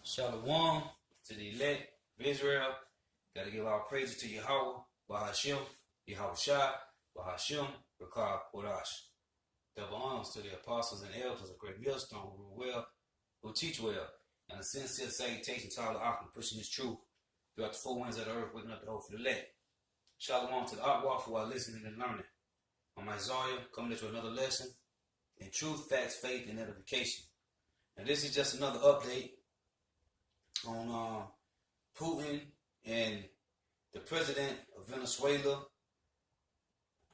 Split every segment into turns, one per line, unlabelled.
Shalom to the elect of Israel. Got to give our praises to Yahawah, Bahasham, Yahawashi, Bahasham, Qadash. Double honors to the apostles and elders of great millstone who rule well, who teach well, and a sincere salutation to all the Akim pushing this truth throughout the four winds of the earth, waking up the hope for the elect. Shalom to the Yahawah while listening and learning. I'm Isaiah, coming to another lesson in truth, facts, faith, and edification. And this is just another update on Putin and the president of Venezuela,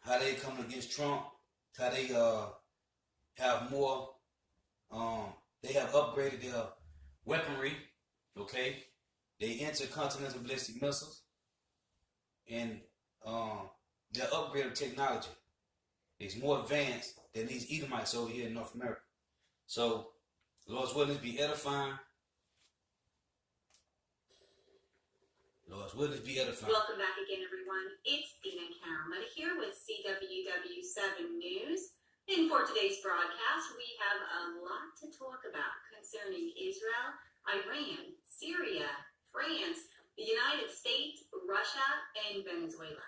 how they come against Trump, how they have more, they have upgraded their weaponry, okay? They intercontinental ballistic missiles, and their upgrade of technology is more advanced than these Edomites over here in North America. So, the Lord's willing to be edifying.
Welcome back again, everyone. It's Dina Caramel here with CWW7 News. And for today's broadcast, we have a lot to talk about concerning Israel, Iran, Syria, France, the United States, Russia, and Venezuela.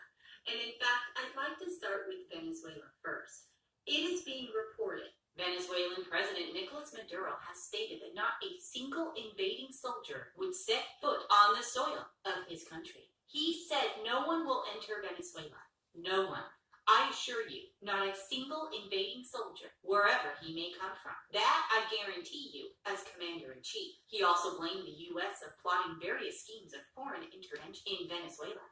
And in fact, I'd like to start with Venezuela first. It is being reported Venezuelan President Nicolas Maduro has stated that not a single invading soldier would set foot on the soil of his country. He said no one will enter Venezuela. No one. I assure you, not a single invading soldier, wherever he may come from. That I guarantee you as Commander-in-Chief. He also blamed the U.S. of plotting various schemes of foreign intervention in Venezuela,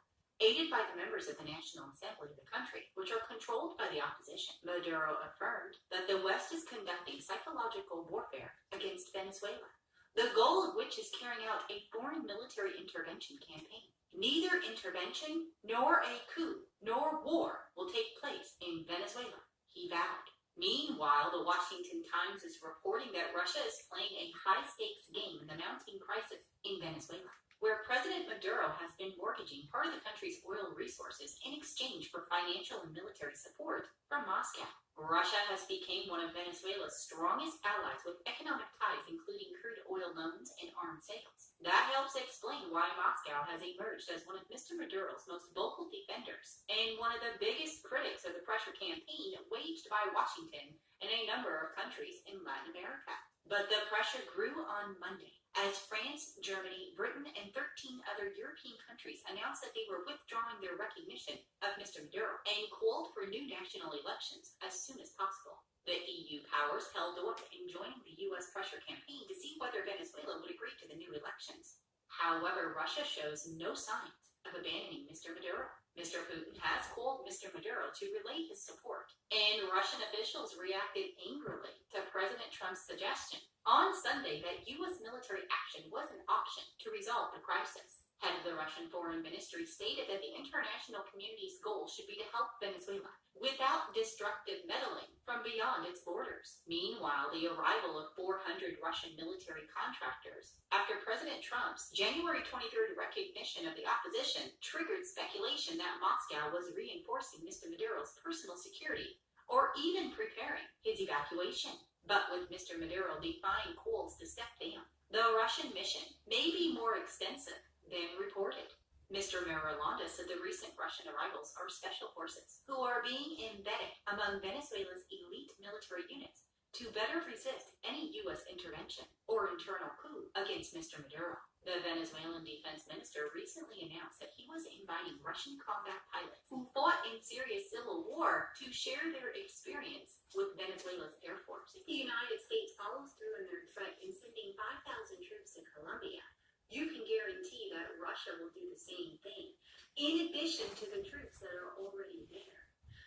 aided by the members of the National Assembly of the country, which are controlled by the opposition. Maduro affirmed that the West is conducting psychological warfare against Venezuela, the goal of which is carrying out a foreign military intervention campaign. Neither intervention, nor a coup, nor war will take place in Venezuela, he vowed. Meanwhile, the Washington Times is reporting that Russia is playing a high-stakes game in the mounting crisis in Venezuela, where President Maduro has been mortgaging part of the country's oil resources in exchange for financial and military support from Moscow. Russia has become one of Venezuela's strongest allies with economic ties including crude oil loans and arms sales. That helps explain why Moscow has emerged as one of Mr. Maduro's most vocal defenders and one of the biggest critics of the pressure campaign waged by Washington and a number of countries in Latin America. But the pressure grew on Monday as France, Germany, Britain, and 13 other European countries announced that they were withdrawing their recognition of Mr. Maduro and called for new national elections as soon as possible. The EU powers held off in joining the U.S. pressure campaign to see whether Venezuela would agree to the new elections. However, Russia shows no signs of abandoning Mr. Maduro. Mr. Putin has called Mr. Maduro to relay his support, and Russian officials reacted angrily to President Trump's suggestion on Sunday that U.S. military action was an option to resolve the crisis. Head of the Russian Foreign Ministry stated that the international community's goal should be to help Venezuela without destructive meddling from beyond its borders. Meanwhile, the arrival of 400 Russian military contractors after President Trump's January 23rd recognition of the opposition triggered speculation that Moscow was reinforcing Mr. Maduro's personal security or even preparing his evacuation. But with Mr. Maduro defying calls to step down, the Russian mission may be more extensive than reported. Mr. Marulanda said the recent Russian arrivals are special forces who are being embedded among Venezuela's elite military units to better resist any U.S. intervention or internal coup against Mr. Maduro. The Venezuelan defense minister recently announced that he was inviting Russian combat pilots who fought in Syria's civil war to share their experience with Venezuela's Air Force. If the United States follows through in their threat in sending 5,000 troops to Colombia, you can guarantee that Russia will do the same thing, in addition to the troops that are already there.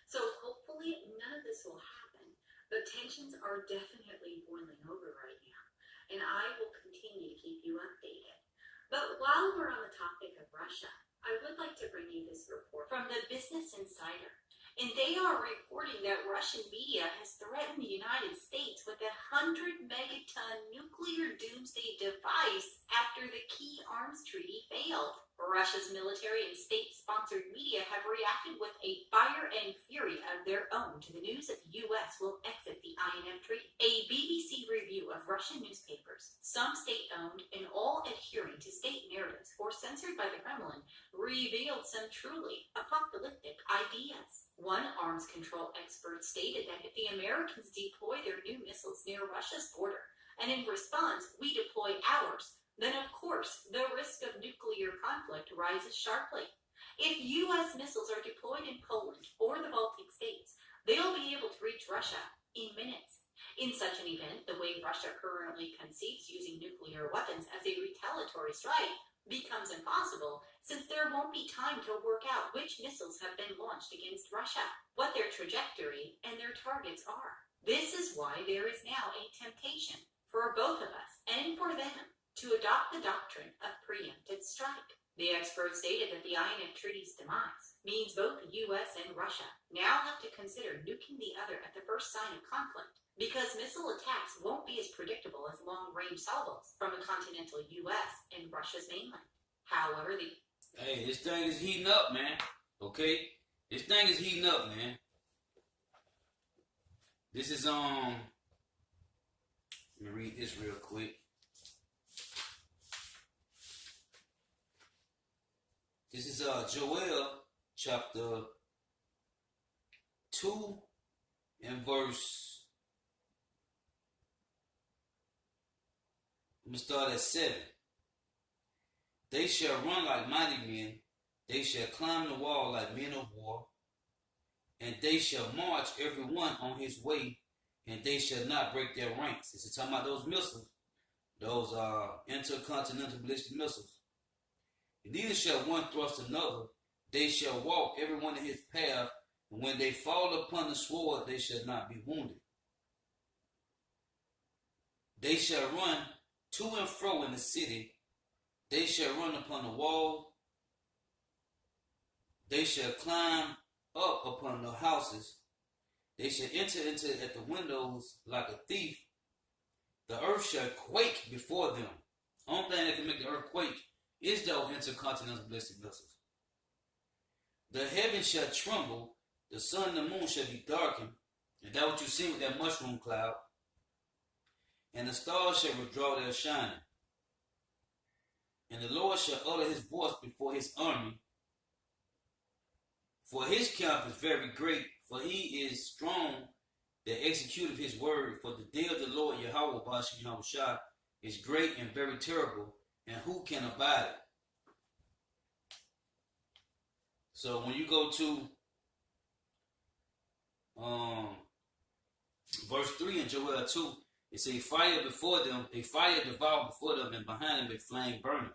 So hopefully none of this will happen, but tensions are definitely boiling over right now, and I will continue to keep you updated. But while we're on the topic of Russia, I would like to bring you this report from the Business Insider. And they are reporting that Russian media has threatened the United States with a 100-megaton nuclear doomsday device after the key arms treaty failed. Russia's military and state-sponsored media have reacted with a fire and fury of their own to the news that the U.S. will exit the INF Treaty. A BBC review of Russian newspapers, some state-owned and all adhering to state narratives or censored by the Kremlin, revealed some truly apocalyptic ideas. One arms control expert stated that if the Americans deploy their new missiles near Russia's border, and in response we deploy ours, then of course the risk of nuclear conflict rises sharply. If U.S. missiles are deployed in Poland or the Baltic states, they'll be able to reach Russia in minutes. In such an event, the way Russia currently conceives using nuclear weapons as a retaliatory strike becomes impossible, since there won't be time to work out which missiles have been launched against Russia, what their trajectory and their targets are. This is why there is now a temptation for both of us and for them to adopt the doctrine of preemptive strike. The expert stated that the INF Treaty's demise means both the U.S. and Russia now have to consider nuking the other at the first sign of conflict, because missile attacks won't be as predictable as long-range salvos from the continental U.S. and Russia's mainland. However,
Hey, this thing is heating up, man. Okay? This thing is heating up, man. This is, let me read this real quick. This is Joel chapter 2 and verse, I'm going to start at 7. They shall run like mighty men, they shall climb the wall like men of war, and they shall march every one on his way, and they shall not break their ranks. This is talking about those missiles, those intercontinental ballistic missiles. Neither shall one thrust another. They shall walk every one in his path, and when they fall upon the sword, they shall not be wounded. They shall run to and fro in the city. They shall run upon the wall. They shall climb up upon the houses. They shall enter into at the windows like a thief. The earth shall quake before them. Only thing that can make the earth quake is those intercontinental ballistic missiles. The heavens shall tremble, the sun and the moon shall be darkened, and that what you see with that mushroom cloud, and the stars shall withdraw their shining. And the Lord shall utter his voice before his army, for his camp is very great, for he is strong that executeth his word. For the day of the Lord Yahawah, Bahasham, Yahawashi, is great and very terrible, and who can abide it? So when you go to verse 3 in Joel 2, it says, fire before them, a fire devour before them, and behind them a flame burneth.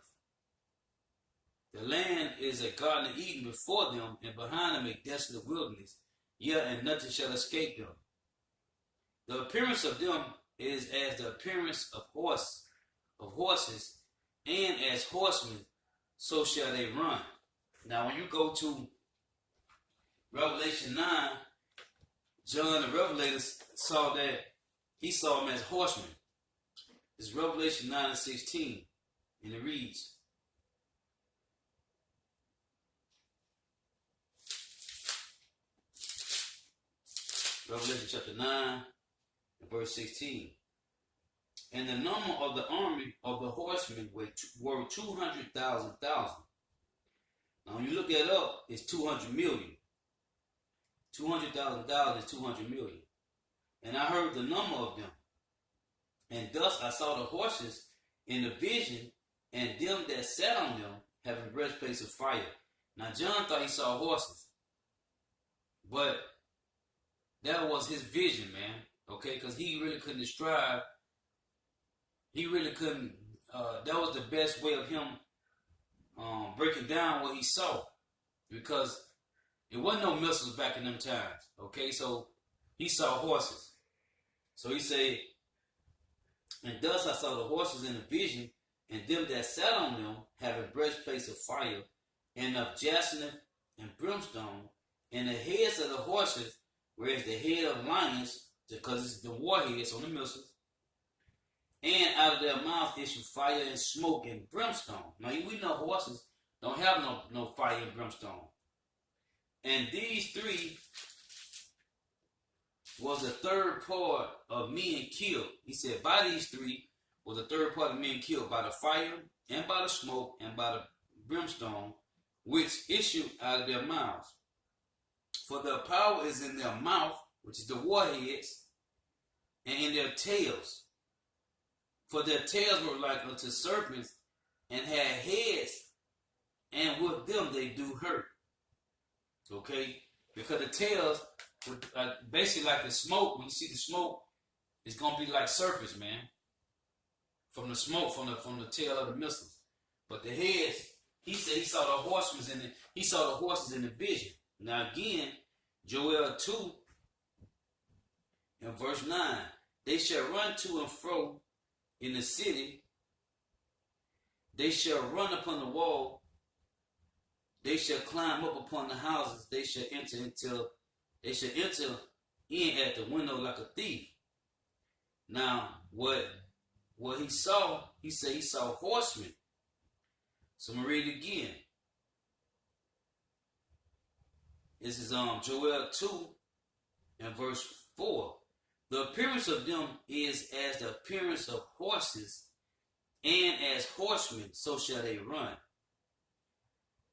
The land is a garden of Eden before them, and behind them a desolate wilderness. And nothing shall escape them. The appearance of them is as the appearance of horses, and as horsemen, so shall they run. Now, when you go to Revelation 9, John the Revelator saw that he saw them as horsemen. It's Revelation 9 and 16, and it reads, Revelation chapter 9 and verse 16. And the number of the army of the horsemen were 200,000. Now, when you look that up, it's 200 million. 200,000 is 200 million. And I heard the number of them. And thus I saw the horses in the vision, and them that sat on them having breastplates of fire. Now, John thought he saw horses. But that was his vision, man. Okay, because he really couldn't describe. He really couldn't. That was the best way of him breaking down what he saw, because it wasn't no missiles back in them times. Okay, so he saw horses. So he said, and thus I saw the horses in the vision, and them that sat on them having breastplates of fire, and of jacinth and brimstone, and the heads of the horses, whereas the head of lions, because it's the warheads on the missiles, and out of their mouth issue fire and smoke and brimstone. Now, we know horses don't have no fire and brimstone. And these three was the third part of men killed. He said, by these three was a third part of men killed by the fire, and by the smoke, and by the brimstone, which issued out of their mouths. For their power is in their mouth, which is the warheads, and in their tails. For their tails were like unto serpents, and had heads, and with them they do hurt. Okay? Because the tails, basically like the smoke, when you see the smoke, it's going to be like serpents, man. From the smoke, from the tail of the missiles. But the heads, he said he saw the horsemen in it. He saw the horses in the vision. Now again, Joel 2 and verse 9. They shall run to and fro in the city. They shall run upon the wall. They shall climb up upon the houses. They shall enter in at the window like a thief. Now, what he saw, he said he saw horsemen. So I'm going to read it again. This is Joel 2 and verse 4. The appearance of them is as the appearance of horses, and as horsemen, so shall they run.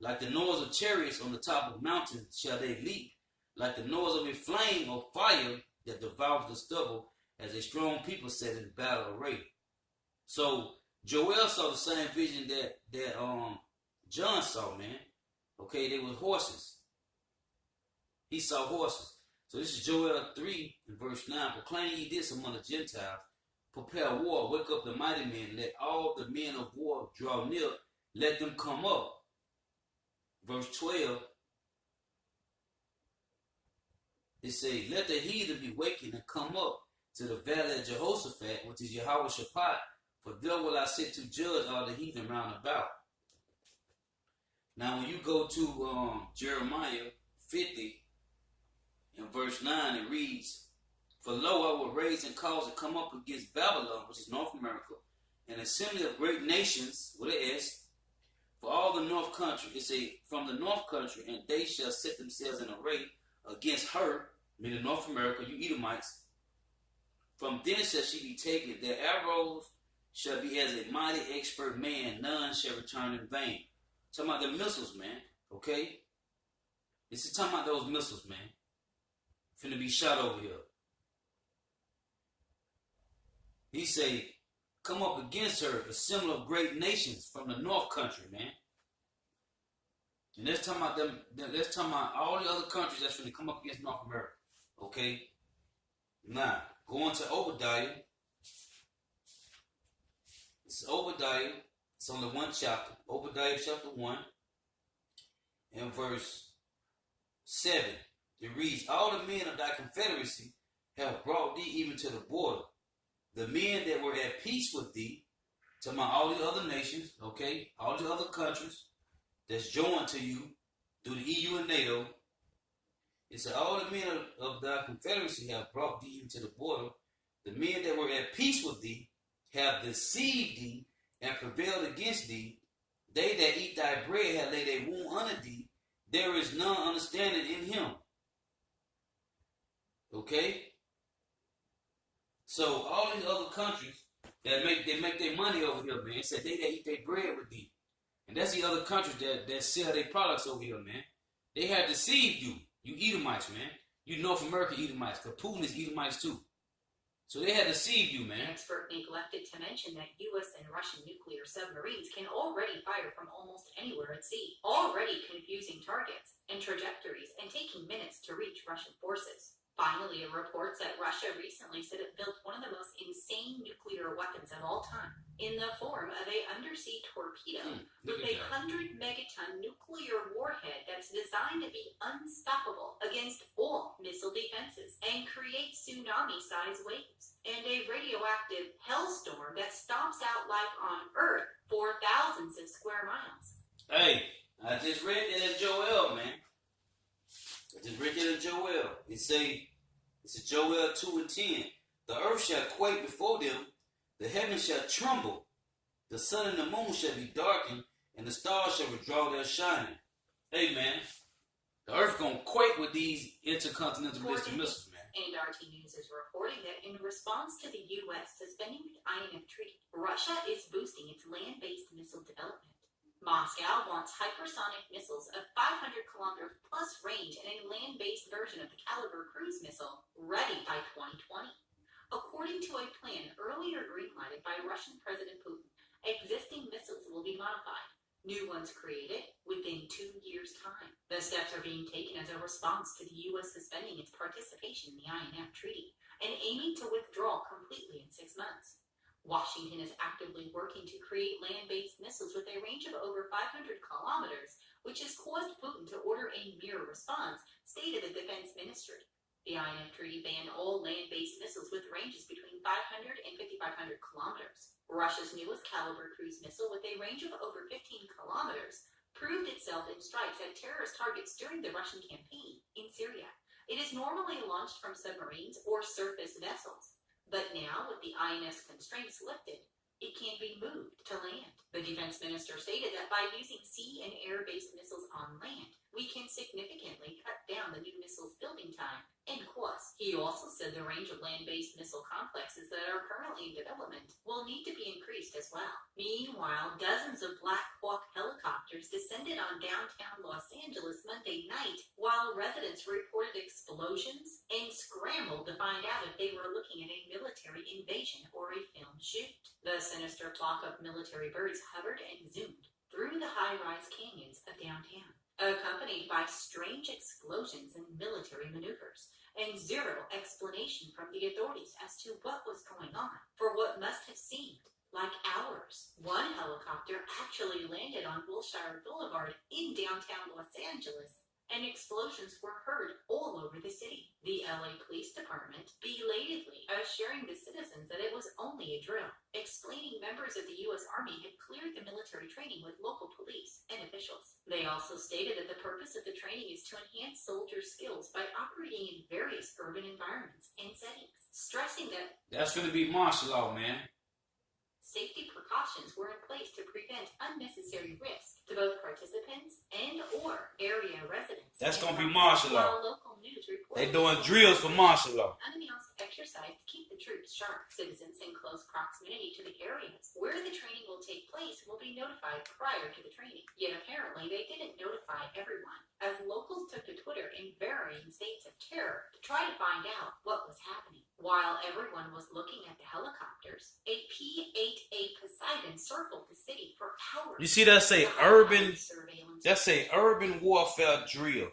Like the noise of chariots on the top of mountains shall they leap, like the noise of a flame of fire that devours the stubble, as a strong people set in battle array. So Joel saw the same vision that John saw, man. Okay, they were horses. He saw horses. So this is Joel 3 and verse 9. Proclaim ye this among the Gentiles. Prepare war. Wake up the mighty men. Let all the men of war draw near. Let them come up. Verse 12. It says, let the heathen be wakened and come up to the valley of Jehoshaphat, which is Yahawashi, for there will I sit to judge all the heathen round about. Now when you go to Jeremiah 50 and verse 9, it reads, for lo, I will raise and cause to come up against Babylon, which is North America, an assembly of great nations, with an S, for all the north country. It says, from the north country, and they shall set themselves in array against her, meaning North America, you Edomites. From thence shall she be taken. Their arrows shall be as a mighty expert man. None shall return in vain. Talking about the missiles, man. Okay? This is talking about those missiles, man. Finna be shot over here. He say, come up against her, a similar of great nations from the north country, man. And let's talking about them. Let's talking about all the other countries that's finna come up against North America. Okay? Now, going to Obadiah. It's Obadiah. It's only one chapter. Obadiah chapter 1 and verse 7. It reads, all the men of thy confederacy have brought thee even to the border. The men that were at peace with thee, talking about all the other nations, okay, all the other countries that's joined to you through the EU and NATO. It said, all the men of thy confederacy have brought thee into the border. The men that were at peace with thee have deceived thee and prevailed against thee. They that eat thy bread have laid a wound under thee. There is none understanding in him. Okay? So all these other countries that make their money over here, man, said they that eat their bread with thee. And that's the other countries that sell their products over here, man. They have deceived you. You Edomites, man. You North American Edomites. Because Putin is Edomites too. So they had deceived you, man.
The expert neglected to mention that U.S. and Russian nuclear submarines can already fire from almost anywhere at sea, already confusing targets and trajectories and taking minutes to reach Russian forces. Finally, it reports that Russia recently said it built one of the most insane nuclear weapons of all time in the form of a undersea torpedo with a 100-megaton nuclear warhead that's designed to be unstoppable against all missile defenses and create tsunami-sized waves, and a radioactive hellstorm that stomps out life on Earth for thousands of square miles.
Hey, I just read that in Joel, man. I just read that in Joel. It's Joel 2 and 10. The earth shall quake before them, the heavens shall tremble, the sun and the moon shall be darkened, and the stars shall withdraw their shining. Hey, man, the earth gonna quake with these intercontinental ballistic missiles, man.
And RT News is reporting that in response to the U.S. suspending the INF Treaty, Russia is boosting its land-based missile development. Moscow wants hypersonic missiles of 500 kilometers plus range and a land-based version of the Caliber cruise missile ready by 2020. According to a plan earlier greenlighted by Russian President Putin, existing missiles will be modified, new ones created within 2 years' time. The steps are being taken as a response to the U.S. suspending its participation in the INF Treaty and aiming to withdraw completely in 6 months. Washington is actively working to create land-based missiles with a range of over 500 kilometers, which has caused Putin to order a mirror response, stated the Defense Ministry. The INF Treaty banned all land-based missiles with ranges between 500 and 5,500 kilometers. Russia's newest Caliber cruise missile, with a range of over 15 kilometers, proved itself in strikes at terrorist targets during the Russian campaign in Syria. It is normally launched from submarines or surface vessels. But now, with the INF's constraints lifted, it can be moved to land. The defense minister stated that by using sea and air-based missiles on land, we can significantly cut down the new missile's building time and cost. He also said the range of land-based missile complexes that are currently in development will need to be increased as well. Meanwhile, dozens of Black Hawk helicopters descended on downtown Los Angeles Monday night while residents reported explosions and scrambled to find out if they were looking at a military invasion or a filmed shoot. The sinister flock of military birds hovered and zoomed through the high-rise canyons of downtown, accompanied by strange explosions and military maneuvers, and zero explanation from the authorities as to what was going on for what must have seemed like hours. One helicopter actually landed on Wilshire Boulevard in downtown Los Angeles, and explosions were heard all over the city. The LA Police Department belatedly assuring the citizens that it was only a drill, explaining members of the U.S. Army had cleared the military training with local police and officials. They also stated that the purpose of the training is to enhance soldiers' skills by operating in various urban environments and settings, stressing that
that's gonna be martial law, man.
Safety precautions were in place to prevent unnecessary risk to both participants and or area residents.
That's going to be martial law.
Local news reports
They're doing drills for martial law.
Unannounced exercise to keep the troops sharp. Citizens in close proximity to the areas where the training will take place will be notified prior to the training. Yet apparently they didn't notify everyone, as locals took to Twitter in varying states of terror to try to find out what was happening. While everyone was looking at the helicopters, a P-8A Poseidon circled the city for hours.
You see that say urban, urban warfare drill.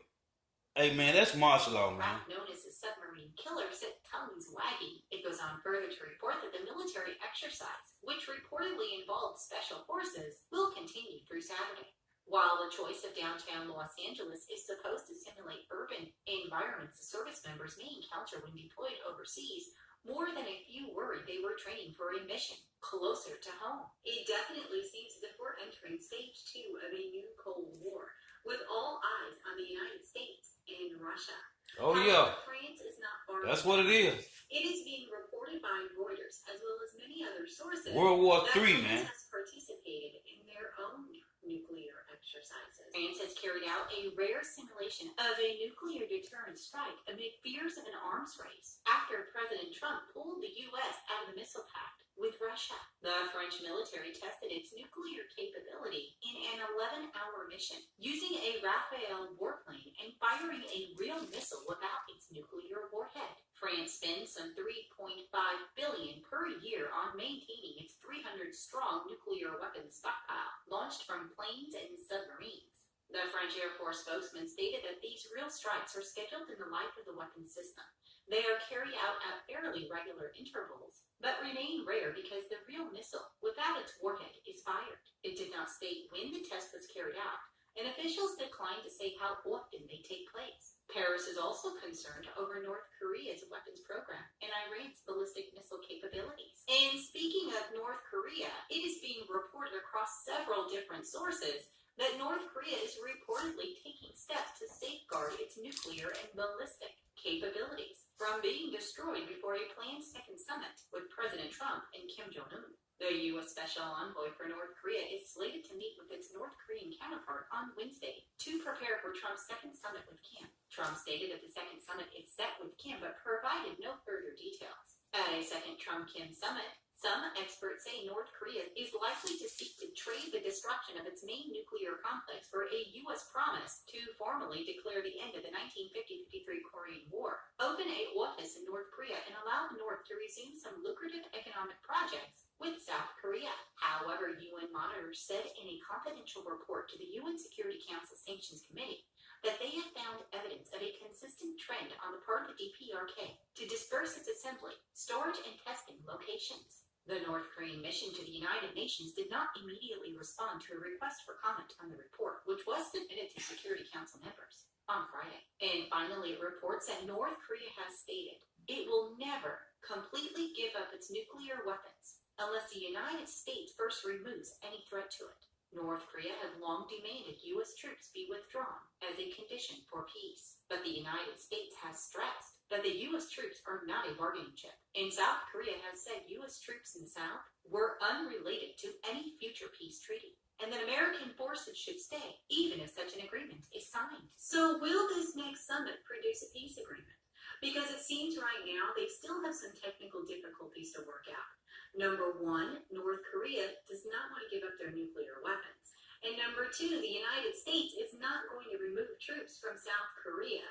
Hey man, that's martial law, man.
Known as the submarine killer set tongues wagging. It goes on further to report that the military exercise, which reportedly involved special forces, will continue through Saturday. While the choice of downtown Los Angeles is supposed to simulate urban environments the service members may encounter when deployed overseas, more than a few worried they were training for a mission closer to home. It definitely seems as if we're entering stage 2 of a new Cold War, with all eyes on the United States and Russia.
Oh yeah,
France is not far.
That's what it is.
It is being reported by Reuters, as well as many other sources,
World War
that
III,
France
man.
has participated in their own nuclear exercises. France has carried out a rare simulation of a nuclear deterrent strike amid fears of an arms race after President Trump pulled the U.S. out of the missile pact with Russia. The French military tested its nuclear capability in an 11-hour mission, using a Rafale warplane and firing a real missile without its nuclear warhead. France spends some $3.5 billion per year on maintaining its 300-strong nuclear weapons stockpile, launched from planes and submarines. The French Air Force spokesman stated that these real strikes are scheduled in the life of the weapon system. They are carried out at fairly regular intervals, but remain rare because the real missile, without its warhead, is fired. It did not state when the test was carried out, and officials declined to say how often they take place. Paris is also concerned over North Korea's weapons program and Iran's ballistic missile capabilities. And speaking of North Korea, it is being reported across several different sources that North Korea is reportedly taking steps to safeguard its nuclear and ballistic capabilities from being destroyed before a planned second summit with President Trump and Kim Jong-un. The U.S. Special Envoy for North Korea is slated to meet with its North Korean counterpart on Wednesday to prepare for Trump's second summit with Kim. Trump stated that the second summit is set with Kim, but provided provided no further details. At a second Trump-Kim summit, some experts say North Korea is likely to seek to trade the destruction of its main nuclear complex for a U.S. promise to formally declare the end of the 1950-53 Korean War, open an office in North Korea, and allow the North to resume some lucrative economic projects with South Korea. However, UN monitors said in a confidential report to the UN Security Council Sanctions Committee that they have found evidence of a consistent trend on the part of the DPRK to disperse its assembly, storage, and testing locations. The North Korean mission to the United Nations did not immediately respond to a request for comment on the report, which was submitted to Security Council members on Friday. And finally, it reports that North Korea has stated it will never completely give up its nuclear weapons unless the United States first removes any threat to it. North Korea has long demanded U.S. troops be withdrawn as a condition for peace, but the United States has stressed that the U.S. troops are not a bargaining chip, and South Korea has said U.S. troops in the South were unrelated to any future peace treaty, and that American forces should stay, even if such an agreement is signed. So will this next summit produce a peace agreement? Because it seems right now they still have some technical difficulties to work out. Number one, North Korea does not want to give up their nuclear weapons. And number two, the United States is not going to remove troops from South Korea.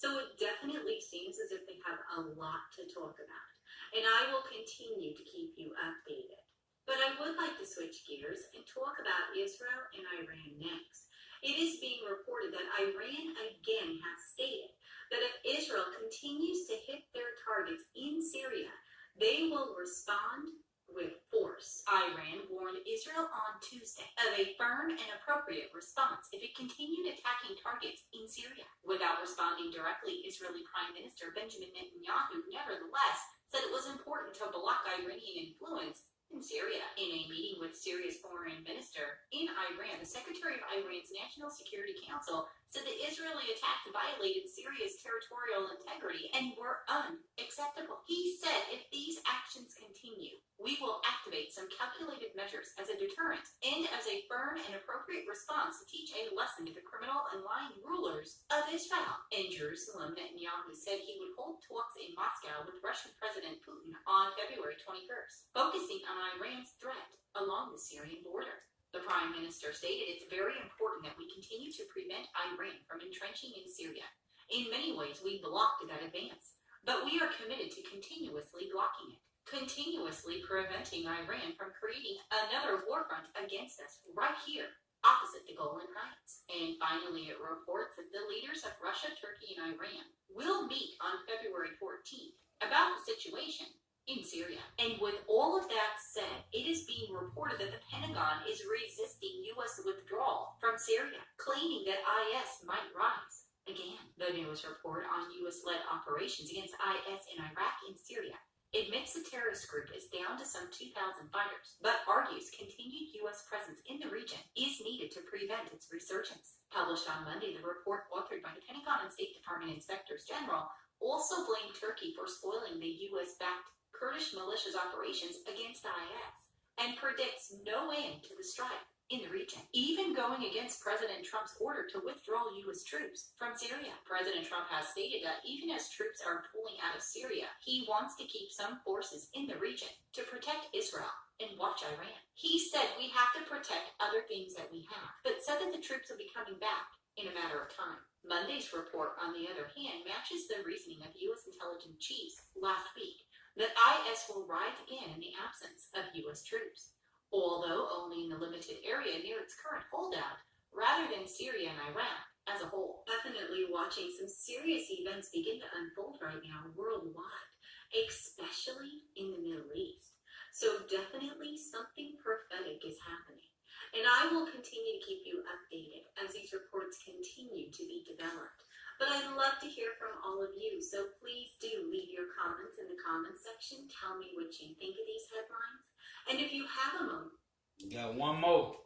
So it definitely seems as if they have a lot to talk about. And I will continue to keep you updated. But I would like to switch gears and talk about Israel and Iran next. It is being reported that Iran again has stated that if Israel continues to hit their targets in Syria, they will respond with force. Iran warned Israel on Tuesday of a firm and appropriate response if it continued attacking targets in Syria. Without responding directly, Israeli Prime Minister Benjamin Netanyahu nevertheless said it was important to block Iranian influence in Syria. In a meeting with Syria's foreign minister in Iran, the Secretary of Iran's National Security Council said the Israeli attacks violated Syria's territorial integrity and were unacceptable. He said if these actions continue, we will activate some calculated measures as a deterrent and as a firm and appropriate response to teach a lesson to the criminal and lying rulers of Israel. In Jerusalem, Netanyahu said he would hold talks in Moscow with Russian President Putin on February 21st, focusing on Iran's threat along the Syrian border. The Prime Minister stated it's very important that we continue to prevent Iran from entrenching in Syria. In many ways, we blocked that advance, but we are committed to continuously blocking it, continuously preventing Iran from creating another war front against us right here, opposite the Golan Heights. And finally, it reports that the leaders of Russia, Turkey, and Iran will meet on February 14th about the situation in Syria. And with all of that said, it is being reported that the Pentagon is resisting U.S. withdrawal from Syria, claiming that IS might rise again. The newest report on U.S.-led operations against IS in Iraq and Syria admits the terrorist group is down to some 2,000 fighters, but argues continued U.S. presence in the region is needed to prevent its resurgence. Published on Monday, the report, authored by the Pentagon and State Department Inspectors General, also blamed Turkey for spoiling the U.S.-backed Kurdish militia's operations against IS and predicts no end to the strife in the region, even going against President Trump's order to withdraw U.S. troops from Syria. President Trump has stated that even as troops are pulling out of Syria, he wants to keep some forces in the region to protect Israel and watch Iran. He said we have to protect other things that we have, but said that the troops will be coming back in a matter of time. Monday's report, on the other hand, matches the reasoning of U.S. intelligence chiefs last week that IS will rise again in the absence of U.S. troops, although only in the limited area near its current holdout, rather than Syria and Iraq as a whole. Definitely watching some serious events begin to unfold right now worldwide, especially in the Middle East. So definitely something prophetic is happening. And I will continue to keep you updated as these reports continue to be developed. But I'd love to hear from all of you, so please do leave your comments in the comments section. Tell me what you think of these headlines. And if you have a moment.
You got one more.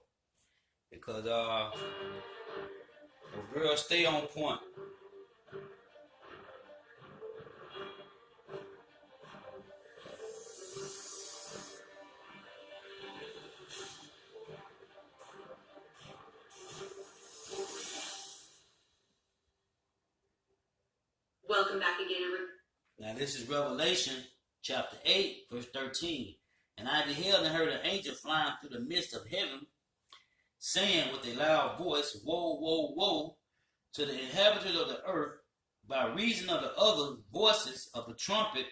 Because the girl stay on point.
Welcome back again, everyone.
Now
Now this is Revelation chapter 8, verse 13. And I beheld and heard an angel flying through the midst of heaven, saying with a loud voice, Woe, woe, woe, to the inhabitants of the earth, by reason of the other voices of the trumpet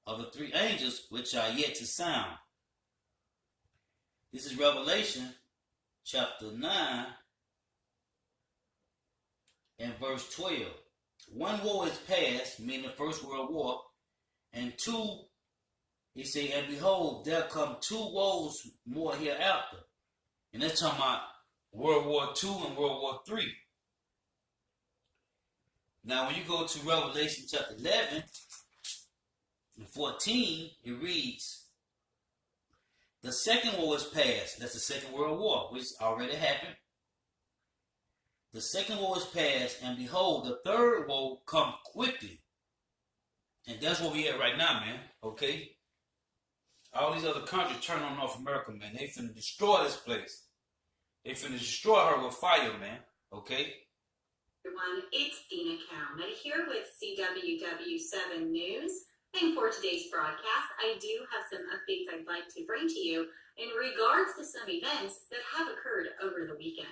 of the three angels which are yet to sound. This is Revelation chapter 9 and verse 12. One woe is past, meaning the First World War, and two, he said, and behold, there come two woes more hereafter. And that's talking about World War II and World War III. Now, when you go to Revelation chapter 11 and 14, it reads, the second woe is past. That's the Second World War, which already happened. The second woe is past, and behold, the third woe come quickly. And that's where we at right now, man. Okay? All these other countries turn on North America, man. They finna destroy this place. They finna destroy her with fire, man. Okay?
Everyone, it's Dina Calmette here with CWW7 News. And for today's broadcast, I do have some updates I'd like to bring to you in regards to some events that have occurred over the weekend.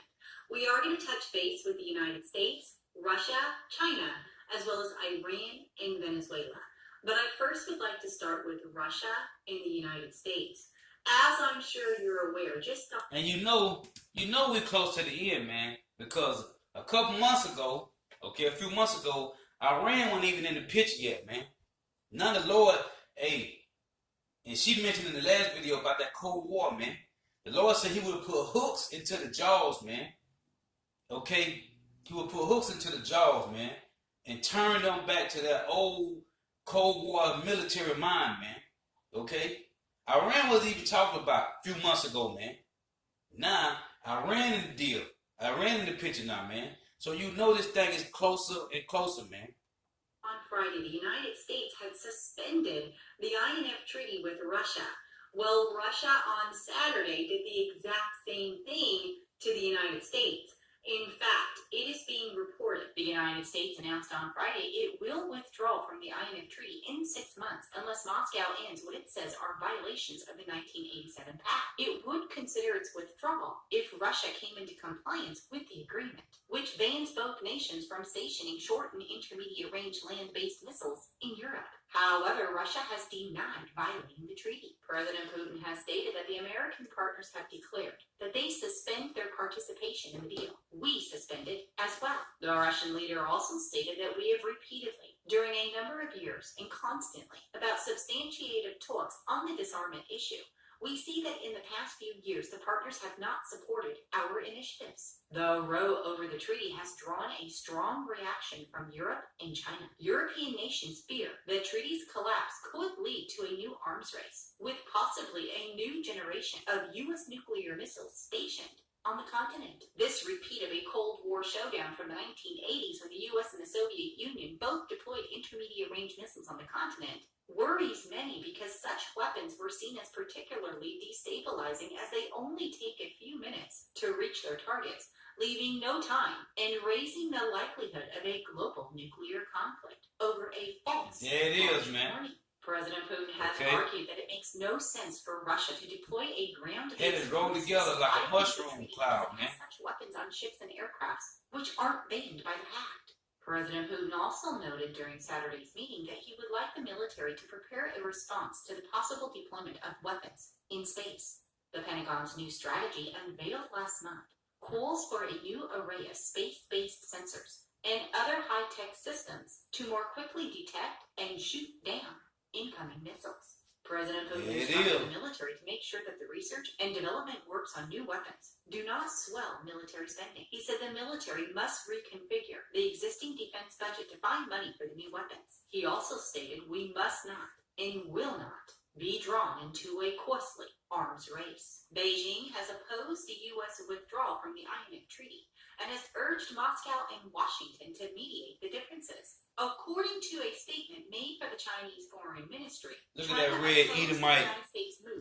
We are going to touch base with the United States, Russia, China, as well as Iran and Venezuela. But I first would like to start with Russia and the United States. As I'm sure you're aware,
and you know we're close to the end, man, because a couple months ago, a few months ago, Iran wasn't even in the picture yet, man. None of the Lord, and she mentioned in the last video about that Cold War, man. The Lord said he would put hooks into the jaws, man. Okay? He would put hooks into the jaws, man, and turn them back to that old Cold War military mind, man. Okay? Iran wasn't even talked about a few months ago, man. Now, Iran in the deal. Iran in the picture now, man. So you know this thing is closer and closer, man.
On Friday, the United States had suspended the INF treaty with Russia. Well, Russia on Saturday did the exact same thing to the United States. In fact, it is being reported the United States announced on Friday it will withdraw from the INF treaty in 6 months unless Moscow ends what it says are violations of the 1987 pact. It would consider its withdrawal if Russia came into compliance with the agreement, which bans both nations from stationing short and intermediate range land-based missiles in Europe. However, Russia has denied violating the treaty. President Putin has stated that the American partners have declared that they suspend their participation in the deal. We suspended as well. The Russian leader also stated that we have repeatedly, during a number of years and constantly, about substantiated talks on the disarmament issue. We see that in the past few years, the partners have not supported our initiatives. The row over the treaty has drawn a strong reaction from Europe and China. European nations fear the treaty's collapse could lead to a new arms race, with possibly a new generation of U.S. nuclear missiles stationed on the continent. This repeat of a Cold War showdown from the 1980s when the U.S. and the Soviet Union both deployed intermediate-range missiles on the continent worries many because such weapons were seen as particularly destabilizing as they only take a few minutes to reach their targets, leaving no time and raising the likelihood of a global nuclear conflict over a false warning. President Putin has argued that it makes no sense for Russia to deploy a ground-based
roll together like a mushroom cloud, man.
Such weapons on ships and aircrafts, which aren't banned by the pact. President Putin also noted during Saturday's meeting that he would like the military to prepare a response to the possible deployment of weapons in space. The Pentagon's new strategy, unveiled last month, calls for a new array of space-based sensors and other high-tech systems to more quickly detect and shoot down incoming missiles. President Putin instructed the military to make sure that the research and development works on new weapons do not swell military spending. He said the military must reconfigure the existing defense budget to find money for the new weapons. He also stated we must not and will not be drawn into a costly arms race. Beijing has opposed the U.S. withdrawal from the INF Treaty and has urged Moscow and Washington to mediate the differences. According to a statement made by the Chinese Foreign Ministry,
look at that red Edomite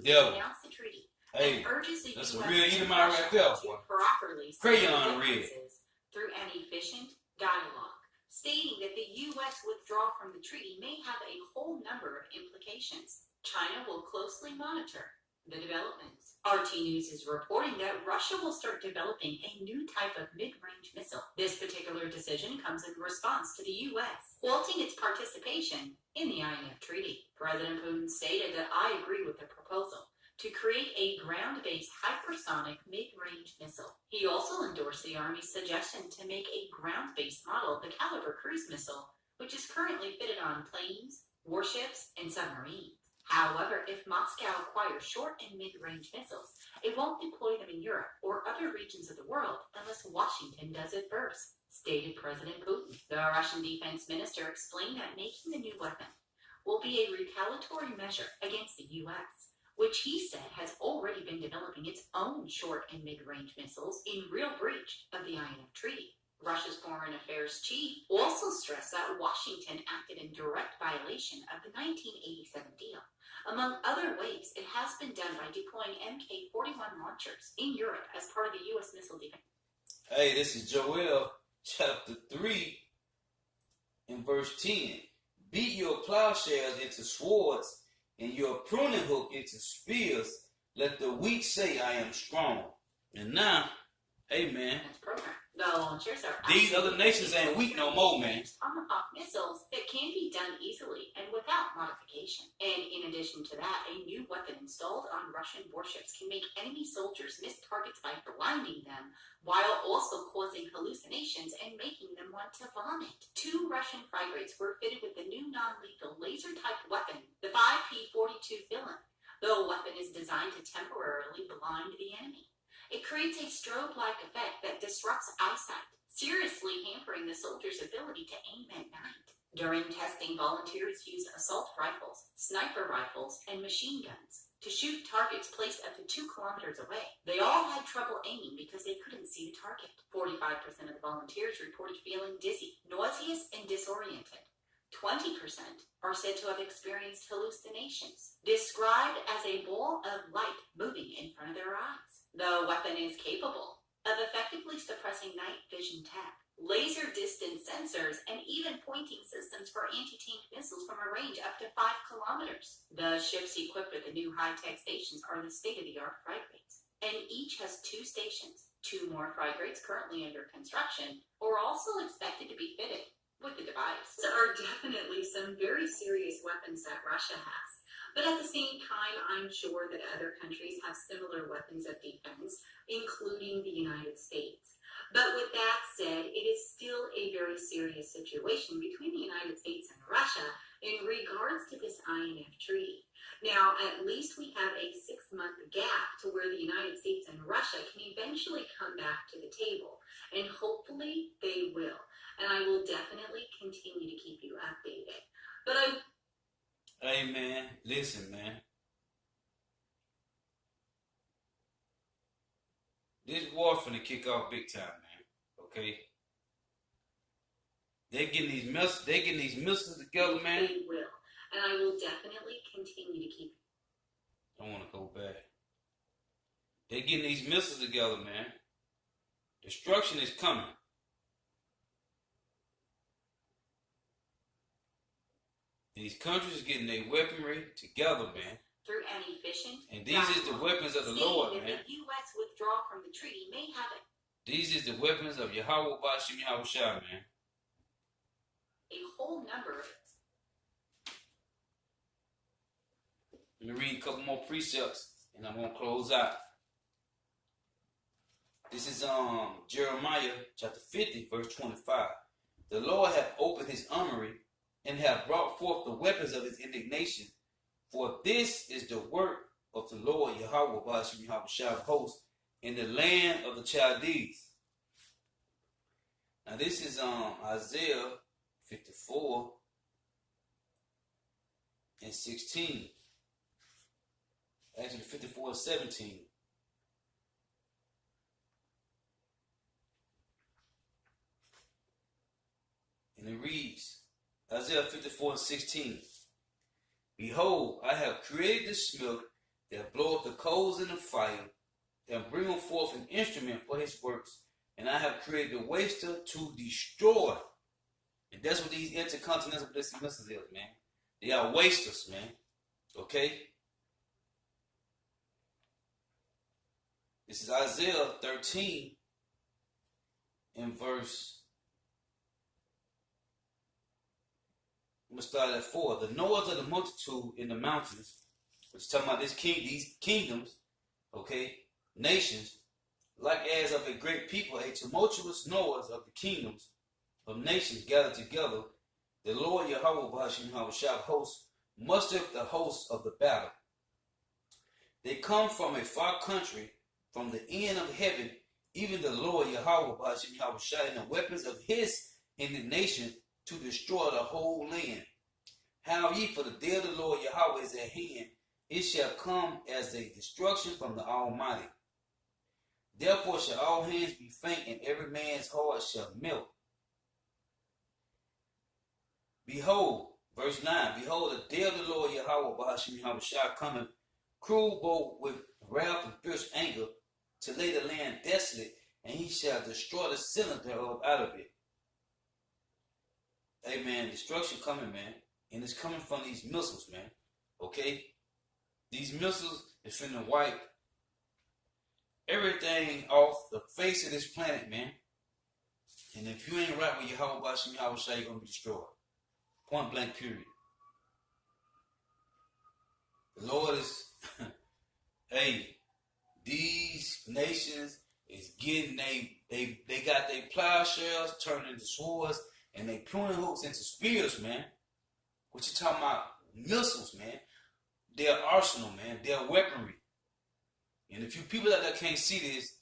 devil.
Announce the treaty
hey,
and urges the
that's
US
a real Edomite right there.
to properly
Crayon red.
through an efficient dialogue, stating that the U.S. withdrawal from the treaty may have a whole number of implications. China will closely monitor the developments. RT News is reporting that Russia will start developing a new type of mid-range missile. This particular decision comes in response to the U.S. halting its participation in the INF Treaty. President Putin stated that I agree with the proposal to create a ground-based hypersonic mid-range missile. He also endorsed the Army's suggestion to make a ground-based model of the Caliber cruise missile, which is currently fitted on planes, warships, and submarines. However, if Moscow acquires short and mid-range missiles, it won't deploy them in Europe or other regions of the world unless Washington does it first, stated President Putin. The Russian defense minister explained that making the new weapon will be a retaliatory measure against the U.S., which he said has already been developing its own short and mid-range missiles in real breach of the INF Treaty. Russia's foreign affairs chief also stressed that Washington acted in direct violation of the 1987 deal. Among other ways, it has been done by deploying Mk-41 launchers in Europe as part of the U.S. missile defense.
Hey, this is Joel, chapter 3, and verse 10. Beat your plowshares into swords, and your pruning hook into spears. Let the weak say, I am strong. And now, hey, man.
That's program. The launchers are
These other nations ain't weak no more, man.
Tomahawk missiles that can be done easily and without modification. And in addition to that, a new weapon installed on Russian warships can make enemy soldiers miss targets by blinding them, while also causing hallucinations and making them want to vomit. 2 Russian frigates were fitted with the new non-lethal laser-type weapon, the 5P-42 Villain. The weapon is designed to temporarily blind the enemy. It creates a strobe-like effect that disrupts eyesight, seriously hampering the soldier's ability to aim at night. During testing, volunteers used assault rifles, sniper rifles, and machine guns to shoot targets placed up to 2 kilometers away. They all had trouble aiming because they couldn't see the target. 45% of the volunteers reported feeling dizzy, nauseous, and disoriented. 20% are said to have experienced hallucinations, described as a ball of light moving in front of their eyes. The weapon is capable of effectively suppressing night vision tech, laser distance sensors, and even pointing systems for anti-tank missiles from a range up to 5 kilometers. The ships equipped with the new high-tech stations are the state-of-the-art frigates, and each has 2 stations. 2 more frigates currently under construction are also expected to be fitted with the device. There are definitely some very serious weapons that Russia has. But at the same time, I'm sure that other countries have similar weapons of defense, including the United States. But with that said, it is still a very serious situation between the United States and Russia in regards to this INF Treaty. Now, at least we have a 6-month gap to where the United States and Russia can eventually come back to the table. And hopefully they will. And I will definitely continue to keep you updated. But
Hey, man, listen, man. This war finna kick off big time, man. Okay? They getting these missiles together, man.
they will. And I will definitely continue to keep
I want to go back. They getting these missiles together, man. Destruction is coming. These countries getting their weaponry together, man.
through an efficient.
And these is the weapons of the Lord, man.
The U.S. withdrawal from the treaty may have
These is the weapons of Yahawah, Bahasham, Yahawashi, man.
a whole number of.
Let me read a couple more precepts, and I'm gonna close out. This is Jeremiah chapter 50, verse 25. The Lord hath opened his armory, and hath brought forth the weapons of his indignation. For this is the work of the Lord Yahawah, Bahasham, Yahawashi of hosts, in the land of the Chaldees. Now this is Isaiah 54 and 16. Actually 54 and 17. And it reads, Isaiah 54 and 16. Behold, I have created the smith that bloweth the coals in the fire, and bringeth forth an instrument for his works, and I have created the waster to destroy. And that's what these intercontinental ballistic missiles is, man. They are wasters, man. Okay? This is Isaiah 13 in verse. I'm going to start at 4. The noise of the multitude in the mountains, which is talking about these kingdoms, okay, nations, like as of a great people, a tumultuous noise of the kingdoms of nations gathered together. The Lord Yahawah, Bahasham, Yahawashi hosts, muster the hosts of the battle. They come from a far country, from the end of heaven, even the Lord Yahawah, Bahasham, Yahawashi, and the weapons of his indignation to destroy the whole land. How ye, for the day of the Lord Yahawah is at hand, it shall come as a destruction from the Almighty. Therefore shall all hands be faint, and every man's heart shall melt. Behold, verse 9, behold, the day of the Lord Yahawah, Bahasham, Yahawashi, cometh, cruel both with wrath and fierce anger, to lay the land desolate, and he shall destroy the sinner thereof out of it. Amen. Destruction coming, man. And it's coming from these missiles, man. Okay? These missiles is finna wipe everything off the face of this planet, man. And if you ain't right with Yahawah, Bahasham, Yahawashi, you're going to be destroyed. Point blank, period. The Lord is, hey, these nations is getting, they got their plowshares turned into swords, and they pruning hooks into spears, man. What you talking about? Missiles, man. Their arsenal, man. Their weaponry. And if you people out there can't see this,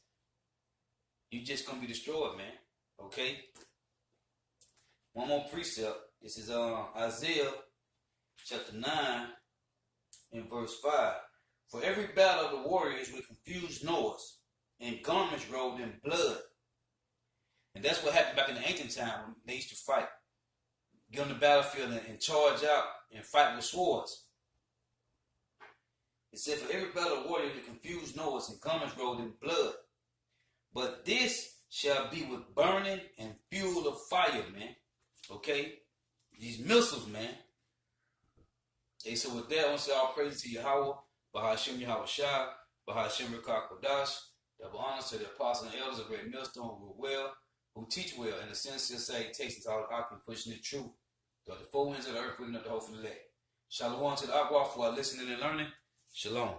you just gonna be destroyed, man. Okay? One more precept. This is Isaiah chapter 9 and verse 5. For every battle of the warriors with confused noise and garments rolled in blood. And that's what happened back in the ancient time when they used to fight. Get on the battlefield and charge out and fight with swords. It said, for every battle of warrior with confused noise and garments rolled in blood. But this shall be with burning and fuel of fire, man. Okay? These missiles, man. Hey, so with that, I want to say all praise to Yahawah, Bahasham, Yahawashi, Bahasham, Qadash. Double honors to the apostles and elders of Great Millstone who well, who teach well, and the sincere salutations to all the Akim pushing the truth. The four winds of the earth, putting up the hope for the elect. Shalom to the Yahawah for our listening and learning. Shalom.